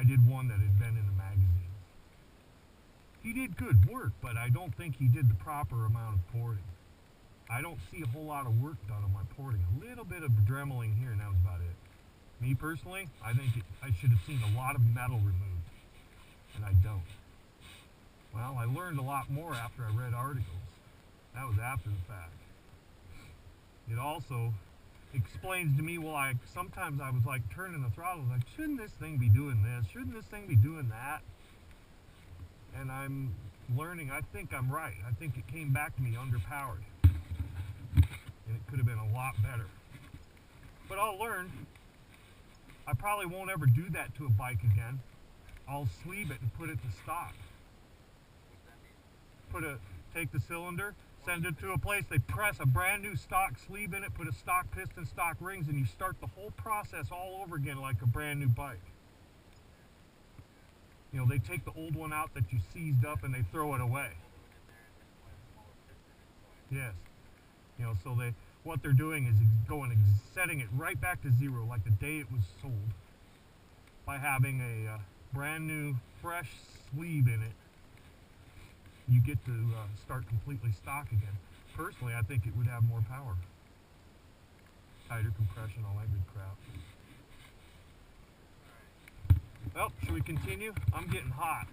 I did one that had been in the magazine. He did good work, but I don't think he did the proper amount of porting. I don't see a whole lot of work done on my porting. A little bit of dremeling here, and that was about it. Me personally, I think I should have seen a lot of metal removed, and I don't. Well, I learned a lot more after I read articles. That was after the fact. It also explains to me, well, sometimes I was like turning the throttle, like, shouldn't this thing be doing this? Shouldn't this thing be doing that? And I'm learning, I think I'm right. I think it came back to me underpowered. And it could have been a lot better. But I'll learn. I probably won't ever do that to a bike again. I'll sleeve it and put it to stock. Take the cylinder, send it to a place, they press a brand new stock sleeve in it, put a stock piston, stock rings, and you start the whole process all over again like a brand new bike. You know, they take the old one out that you seized up and they throw it away. Yes. You know, so what they're doing is setting it right back to zero like the day it was sold by having a brand new fresh sleeve in it. You get to start completely stock again. Personally, I think it would have more power. Tighter compression, all that good crap. Well, should we continue? I'm getting hot.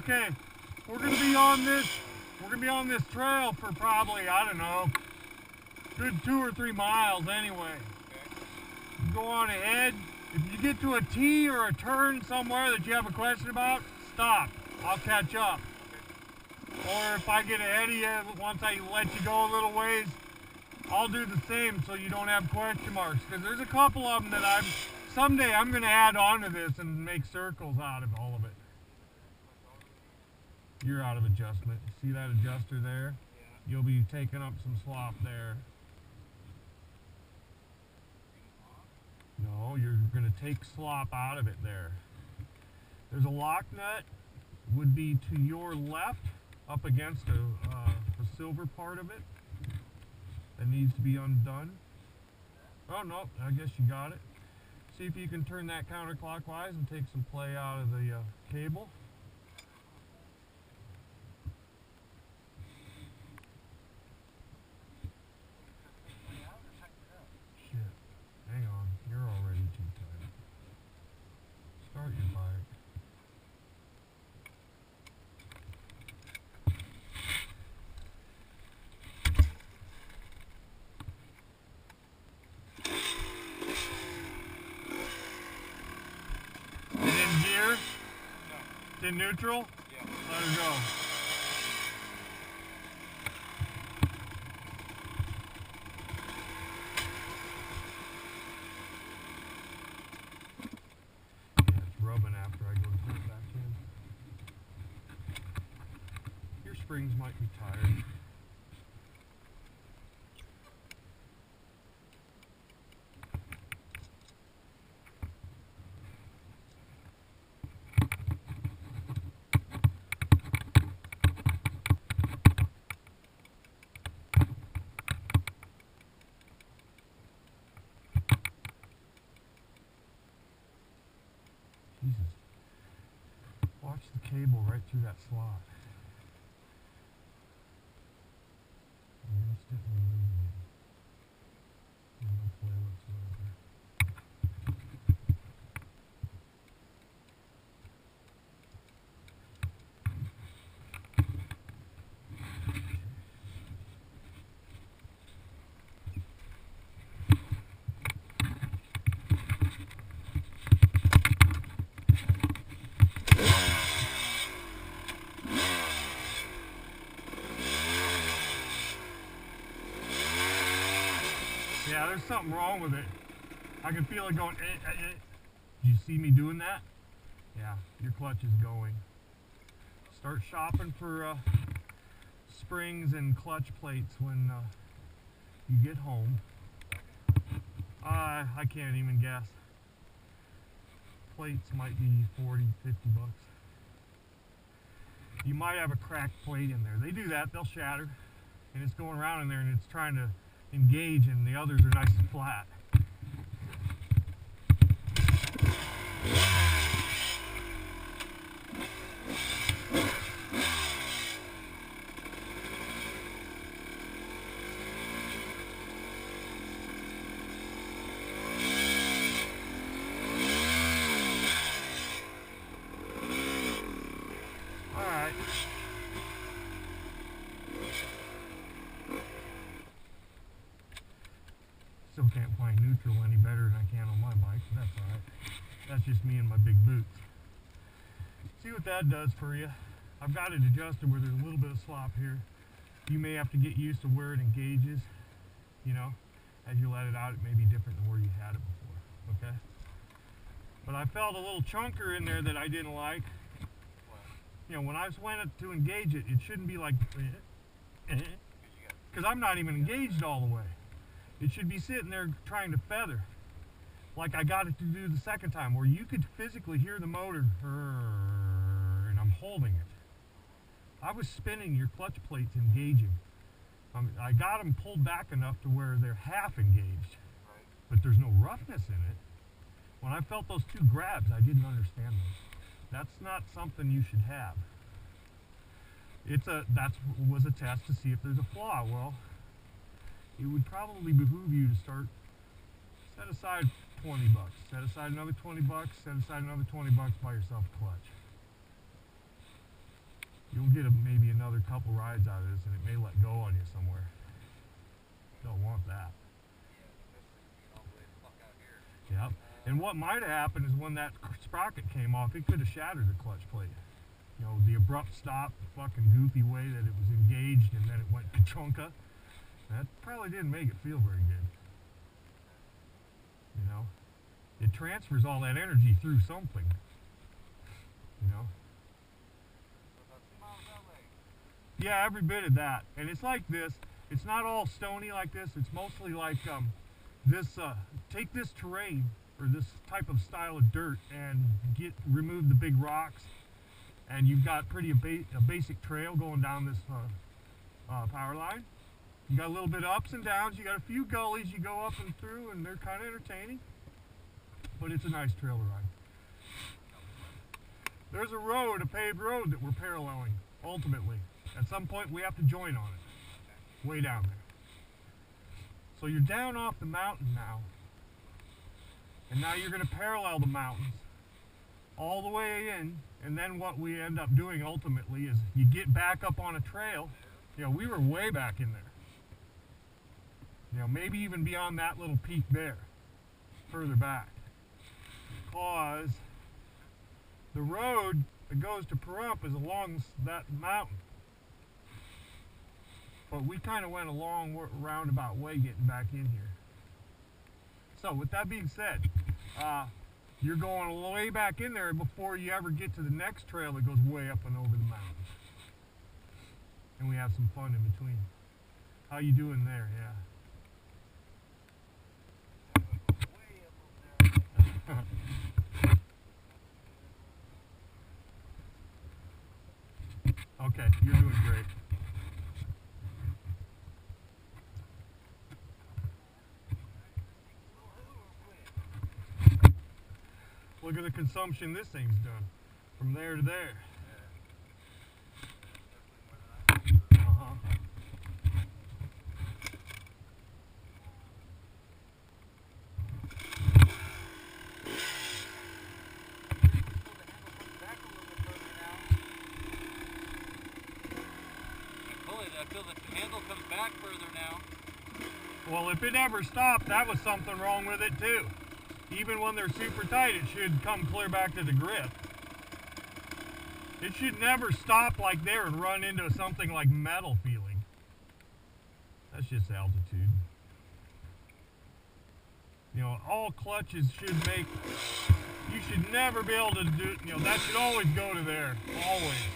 Okay, we're gonna be on this trail for probably, I don't know, good 2 or 3 miles anyway. You go on ahead. If you get to a T or a turn somewhere that you have a question about, stop. I'll catch up. Or if I get ahead of you, once I let you go a little ways, I'll do the same so you don't have question marks. Because there's a couple of them that someday I'm going to add on to this and make circles out of all of it. You're out of adjustment. See that adjuster there? You'll be taking up some slop there. No, you're going to take slop out of it there. There's a lock nut, would be to your left, up against the silver part of it. That needs to be undone. Oh no, I guess you got it. See if you can turn that counterclockwise and take some play out of the cable. Hang on, you're already too tight. Start your bike. Is it in gear? No. It's in neutral? Yeah. Let her go. Rubbing after I go to put it back in. Your springs might be tired. Jesus. Watch the cable right through that slot. Instantly losing it. No play whatsoever. Yeah, there's something wrong with it. I can feel it going, Do you see me doing that? Yeah, your clutch is going. Start shopping for springs and clutch plates when you get home. I can't even guess. Plates might be 40, 50 bucks. You might have a cracked plate in there. They do that, they'll shatter. And it's going around in there and it's trying to engage and the others are nice and flat. Alright. Still can't find neutral any better than I can on my bike, but that's alright. That's just me and my big boots. See what that does for you. I've got it adjusted where there's a little bit of slop here. You may have to get used to where it engages. You know, as you let it out, it may be different than where you had it before. Okay? But I felt a little chunker in there that I didn't like. You know, when I went to engage it, it shouldn't be like, because I'm not even engaged all the way. It should be sitting there trying to feather, like I got it to do the second time, where you could physically hear the motor, and I'm holding it. I was spinning your clutch plates engaging. I got them pulled back enough to where they're half engaged, but there's no roughness in it. When I felt those two grabs, I didn't understand them. That's not something you should have. That was a test to see if there's a flaw. Well, it would probably behoove you to set aside 20 bucks. Set aside another 20 bucks, set aside another 20 bucks, buy yourself a clutch. You'll get maybe another couple rides out of this, and it may let go on you somewhere. Don't want that. Yep. And what might have happened is when that sprocket came off, it could have shattered the clutch plate. You know, the abrupt stop, the fucking goofy way that it was engaged, and then it went ka-chunka. That probably didn't make it feel very good. You know, it transfers all that energy through something. You know. Yeah, every bit of that. And it's like this. It's not all stony like this. It's mostly like this. Take this terrain or this type of style of dirt and remove the big rocks, and you've got a basic trail going down this power line. You got a little bit of ups and downs. You got a few gullies you go up and through, and they're kind of entertaining. But it's a nice trail to ride. There's a road, a paved road that we're paralleling, ultimately. At some point we have to join on it. Way down there. So you're down off the mountain now. And now you're going to parallel the mountains all the way in. And then what we end up doing ultimately is you get back up on a trail. You know, we were way back in there. You know, maybe even beyond that little peak there. Further back. Because the road that goes to Pahrump is along that mountain. But we kind of went a long roundabout way getting back in here. So with that being said, you're going way back in there before you ever get to the next trail that goes way up and over the mountains. And we have some fun in between. How you doing there? Yeah. Okay, you're doing great. Look at the consumption this thing's done. From there to there. Uh-huh. I feel the handle comes back further now. Well, if it ever stopped, that was something wrong with it too. Even when they're super tight, it should come clear back to the grip. It should never stop like there and run into something like metal feeling. That's just altitude. You know, all clutches should make, you should never be able to do, you know, that should always go to there, always.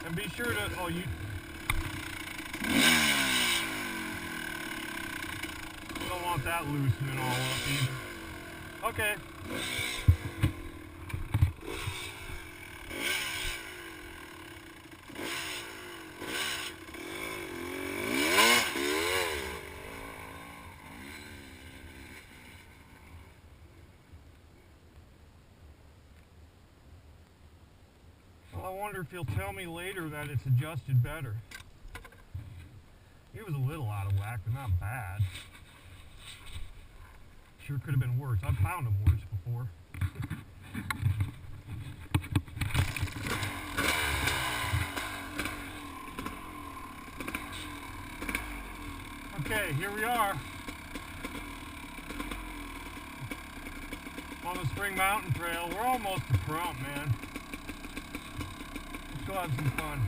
And be sure to, oh, you don't want that loosening all up either. Okay. Well, I wonder if he'll tell me later that it's adjusted better. He was a little out of whack, but not bad. Sure could have been worse. I've found them worse before. Okay, here we are. On the Spring Mountain Trail. We're almost to Pahrump, man. Let's go have some fun.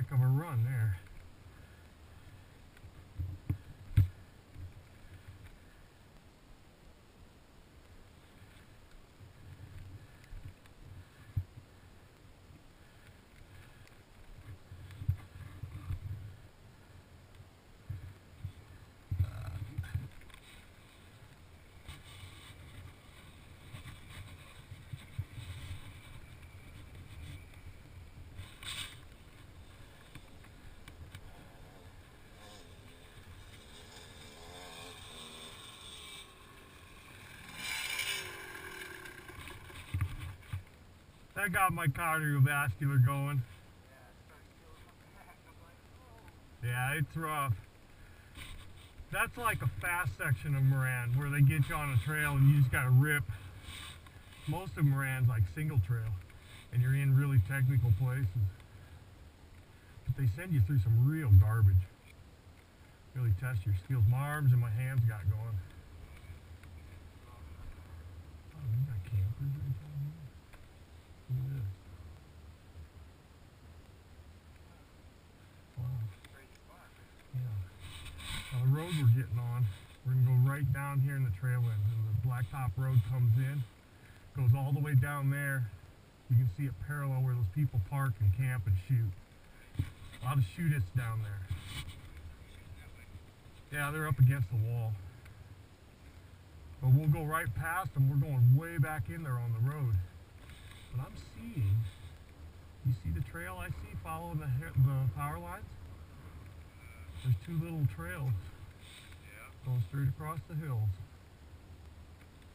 Heck of a run there. That got my cardiovascular going. Yeah, it's rough. That's like a fast section of Moran where they get you on a trail and you just gotta rip. Most of Moran's like single trail and you're in really technical places. But they send you through some real garbage. Really test your skills. My arms and my hands got going. Oh, we got campers right down here. Look at this. Wow. Yeah. Now the road we're getting on, we're going to go right down here in the trail end. And the blacktop road comes in, goes all the way down there. You can see it parallel where those people park and camp and shoot. A lot of shooters down there. Yeah, they're up against the wall. But we'll go right past them. We're going way back in there on the road. But I'm seeing, you see the trail I see following the power lines? There's two little trails going straight across the hills.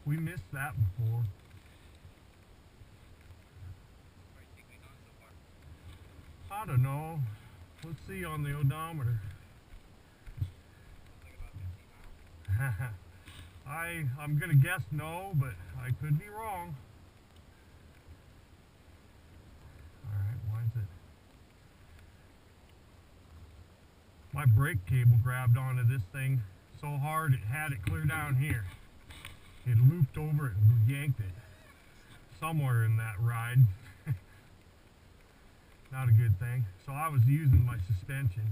We missed that before. I don't know. Let's see on the odometer. I'm gonna guess no, but I could be wrong. Alright, why is it? My brake cable grabbed onto this thing so hard it had it clear down here. It looped over it and yanked it. Somewhere in that ride. Not a good thing. So I was using my suspension.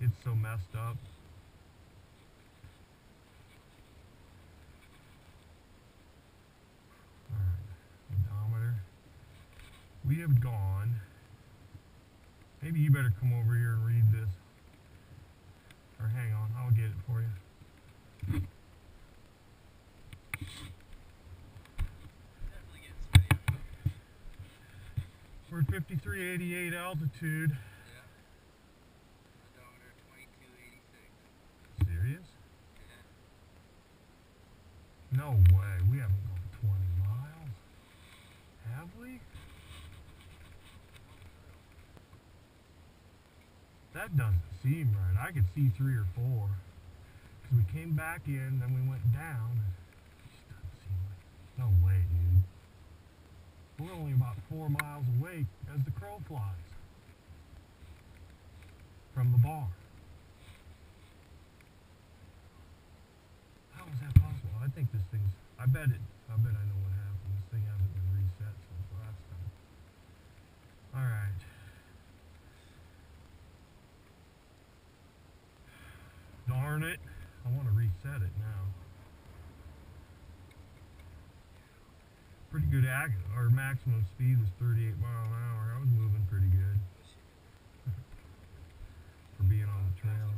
It's so messed up. We have gone. Maybe you better come over here and read this. Or hang on, I'll get it for you. We're at 5388 altitude. Yeah. Odometer 2286. Serious? Yeah. No way. We haven't gone 20 miles. Have we? That doesn't seem right. I could see 3 or 4. Because we came back in, then we went down. It just doesn't seem like... No way, dude. We're only about 4 miles away as the crow flies. From the bar. How is that possible? I think this thing's... I bet I know what happened. This thing hasn't been reset since last time. Alright. Darn it. I want to reset it now. Pretty good our maximum speed was 38 miles an hour. I was moving pretty good. For being on the trail.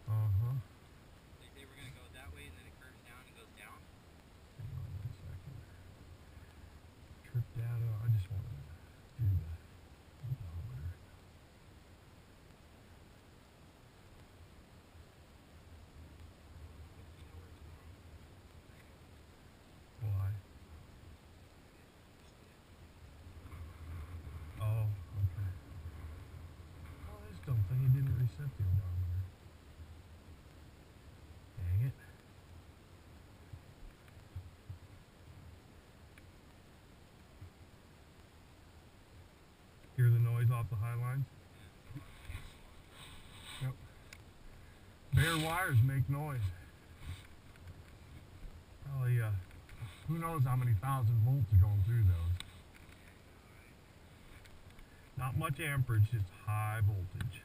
Uh-huh. They were going to go that way and then it curves down and goes down? Hang on 1 second. Trip data. I just want to do the odometer. Why? Oh, okay. Oh, this dumb thing, it didn't reset the odometer. Dang it. Hear the noise off the high lines? Yep. Bare wires make noise. Probably, who knows how many thousand volts are going through those. Not much amperage, just high voltage.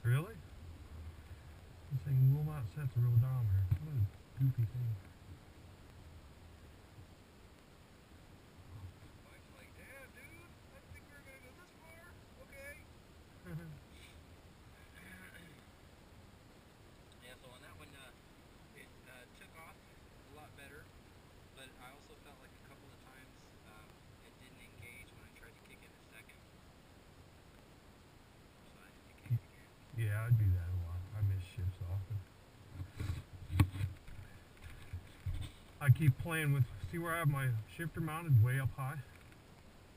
Really? I'm saying will not set the real odometer. What a goofy thing. Mike's like, damn, dude, I didn't think we were gonna go this far. Okay. Yeah, so on that one, it took off a lot better, but I also felt like a couple of times it didn't engage when I tried to kick it a second. So I had to kick it again. Yeah, I do that a lot. I miss shifts often. I keep playing with, see where I have my shifter mounted way up high?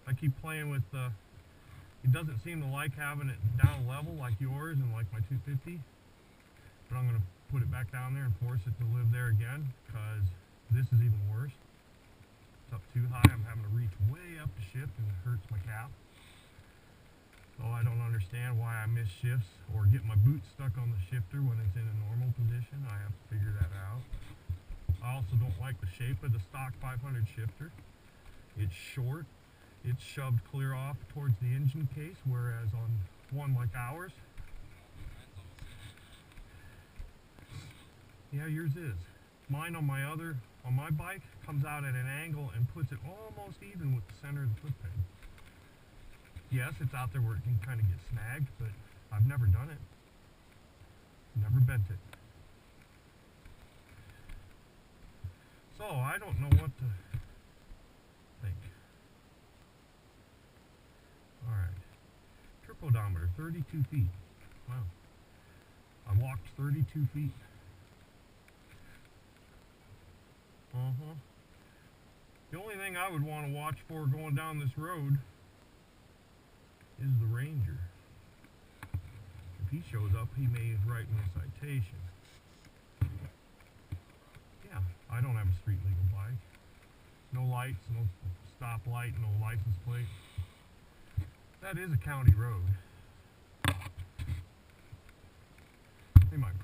I keep playing with, it doesn't seem to like having it down level like yours and like my 250. But I'm going to put it back down there and force it to live there again, because this is even worse. It's up too high. I'm having to reach way up to shift and it hurts my cap. So I don't understand why I miss shifts or get my boot stuck on the shifter when it's in a normal position. I have to figure that out. I also don't like the shape of the stock 500 shifter. It's short. It's shoved clear off towards the engine case, whereas on one like ours, yeah, yours is. Mine on my bike comes out at an angle and puts it almost even with the center of the foot peg. Yes, it's out there where it can kind of get snagged, but I've never done it. Never bent it. So I don't know what to think. Alright. Trip odometer, 32 feet. Wow. I walked 32 feet. The only thing I would want to watch for going down this road is the ranger. If he shows up, he may write me a citation. Yeah, I don't have a street legal bike. No lights, no stoplight, no license plate. That is a county road. They might